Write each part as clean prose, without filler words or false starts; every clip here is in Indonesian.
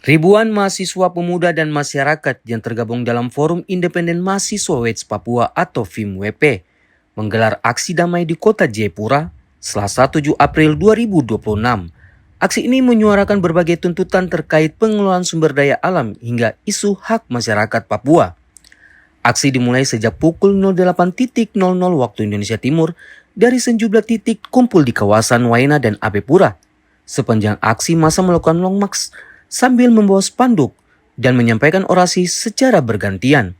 Ribuan mahasiswa pemuda dan masyarakat yang tergabung dalam Forum Independen Mahasiswa WETS Papua atau FIMWP menggelar aksi damai di kota Jayapura, Selasa 7 April 2026. Aksi ini menyuarakan berbagai tuntutan terkait pengelolaan sumber daya alam hingga isu hak masyarakat Papua. Aksi dimulai sejak pukul 08.00 waktu Indonesia Timur dari sejumlah titik kumpul di kawasan Waena dan Apepura. Sepanjang aksi, massa melakukan long march sambil membawa spanduk dan menyampaikan orasi secara bergantian.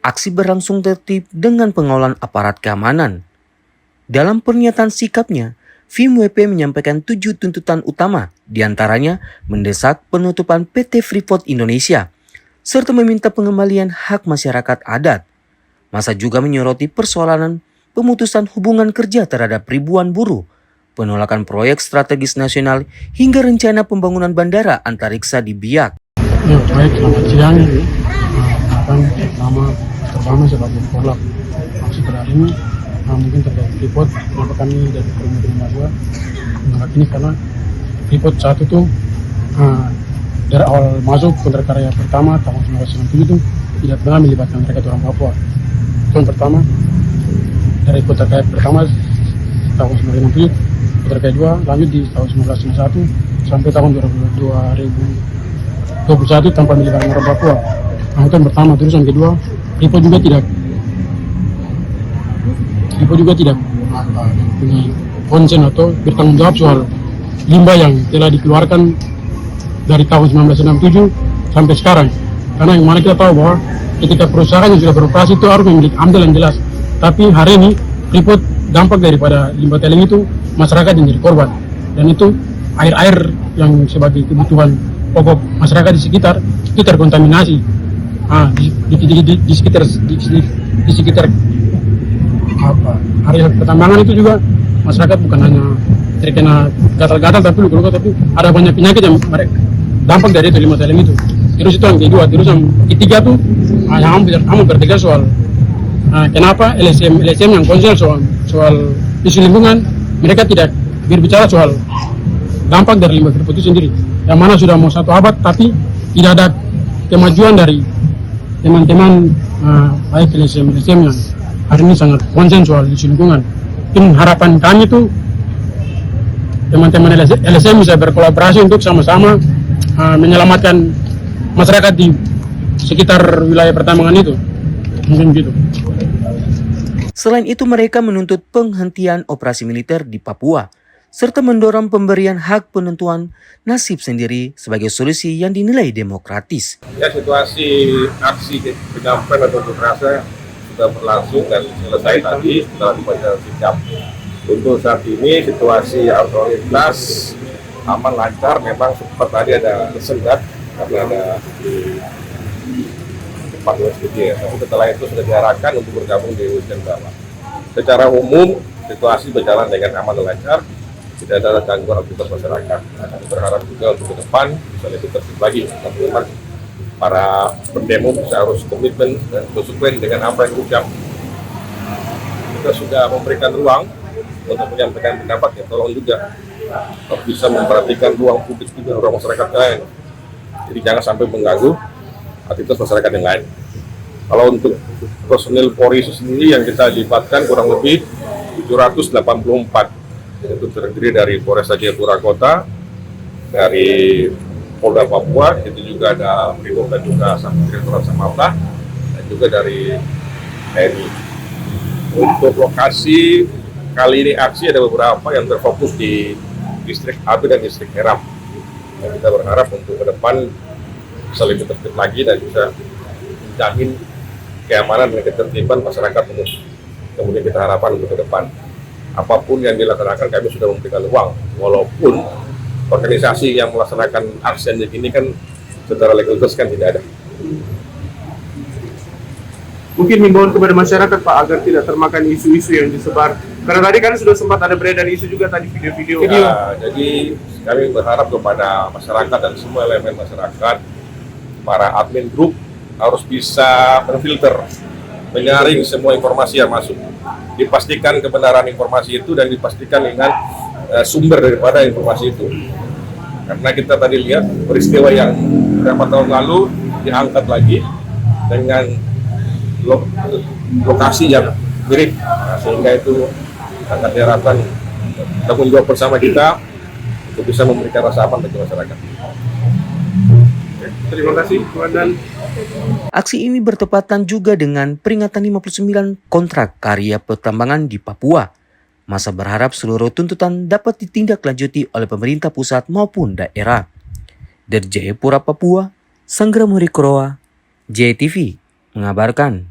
Aksi berlangsung tertib dengan pengawalan aparat keamanan. Dalam pernyataan sikapnya, FIMWP menyampaikan 7 tuntutan utama, diantaranya mendesak penutupan PT Freeport Indonesia, serta meminta pengembalian hak masyarakat adat. Massa juga menyoroti persoalan pemutusan hubungan kerja terhadap ribuan buruh, penolakan proyek strategis nasional, hingga rencana pembangunan bandara antariksa di Biak. Ya, baik, selamat siang. Nama pertama sebagai kolak aksi terhadap ini mungkin terkait Freeport. Kenapa kami dari Forum Papua menolak ini karena Freeport saat itu dari awal masuk kontrak karya pertama tahun 1997 itu tidak pernah melibatkan mereka orang Papua. Itu yang pertama. Dari kontrak karya pertama tahun 1997, kontrak karya kedua lanjut di tahun 1991 sampai tahun 2021 tanpa melibatkan orang Papua. Itu yang pertama. Terus yang kedua, Freeport juga tidak punya konsen atau bertanggung jawab soal limbah yang telah dikeluarkan dari tahun 1967 sampai sekarang. Karena yang mana kita tahu bahwa ketika perusahaan yang sudah beroperasi itu harus memiliki amdal yang jelas. Tapi hari ini Freeport dampak daripada limbah taling itu masyarakat yang jadi korban. Dan itu air-air yang sebagai kebutuhan pokok masyarakat di sekitar itu terkontaminasi. Di sekitar area pertambangan itu juga masyarakat bukan hanya terkena gatal-gatal tapi luka-luka, tapi ada banyak penyakit yang mereka dampak dari itu limbah taling itu. Terus itu yang kedua. Terus yang ketiga tuh yang kamu bertegas soal kenapa LSM yang konsen soal isu lingkungan, mereka tidak berbicara soal dampak dari limbah Freeport itu sendiri, yang mana sudah mau 1 abad tapi tidak ada kemajuan dari teman-teman baik LSM yang hari ini sangat konsen soal isu lingkungan. Mungkin harapan kami tuh teman-teman LSM bisa berkolaborasi untuk sama-sama menyelamatkan masyarakat di sekitar wilayah pertambangan itu. Mungkin gitu. Selain itu, mereka menuntut penghentian operasi militer di Papua, serta mendorong pemberian hak penentuan nasib sendiri sebagai solusi yang dinilai demokratis. Ya, situasi aksi penyampaian atau unjuk rasa sudah berlangsung dan selesai tadi setelah dibaca sikap. Untuk saat ini situasi arus lintas aman lancar. Memang sempat tadi ada kesendat karena ada depan USBD ya. Tapi setelah itu sudah diarahkan untuk bergabung di USBD bawah. Secara umum situasi berjalan dengan aman dan lancar. Tidak ada gangguan aktivitas masyarakat. Kami berharap juga untuk ke depan bisa lebih tertib lagi. Teman-teman para pendemo bisa harus komitmen dan konsekuen dengan apa yang diucap. Kita sudah memberikan ruang untuk menyampaikan pendapat, ya tolong juga bisa memperhatikan ruang publik juga, ruang masyarakat lain. Jadi jangan sampai mengganggu aktivitas masyarakat yang lain. Kalau untuk personil Polri sendiri yang kita libatkan kurang lebih 784. Itu terdiri dari Polresta Jayapura Kota, dari Polda Papua, itu juga ada Brimob dan juga Direktorat Samapta, dan juga dari TNI. Untuk lokasi kali ini aksi ada beberapa yang terfokus di distrik Abe dan distrik Heram. Dan kita berharap untuk ke depan bisa lebih tertib lagi dan bisa menjamin keamanan dan ketertiban masyarakat umum. Kemudian kita harapkan untuk ke depan apapun yang dilaksanakan kami sudah memberikan ruang, walaupun organisasi yang melaksanakan aksi ini kan secara legalitas kan tidak ada. Mungkin himbauan kepada masyarakat Pak agar tidak termakan isu-isu yang disebar. Karena tadi kan sudah sempat ada beredar isu juga tadi video-video. Jadi kami berharap kepada masyarakat dan semua elemen masyarakat, para admin grup harus bisa memfilter, menyaring semua informasi yang masuk. Dipastikan kebenaran informasi itu dan dipastikan dengan sumber daripada informasi itu. Karena kita tadi lihat peristiwa yang beberapa tahun lalu diangkat lagi dengan lokasi yang mirip, sehingga itu sangat diharapkan tanggung jawab bersama kita untuk bisa memberikan rasa aman bagi masyarakat. Terima kasih, Komandan. Aksi ini bertepatan juga dengan peringatan 59 kontrak karya pertambangan di Papua. Masa berharap seluruh tuntutan dapat ditindaklanjuti oleh pemerintah pusat maupun daerah. Dari Jayapura, Papua, Sanggra Murikroa, JTV mengabarkan.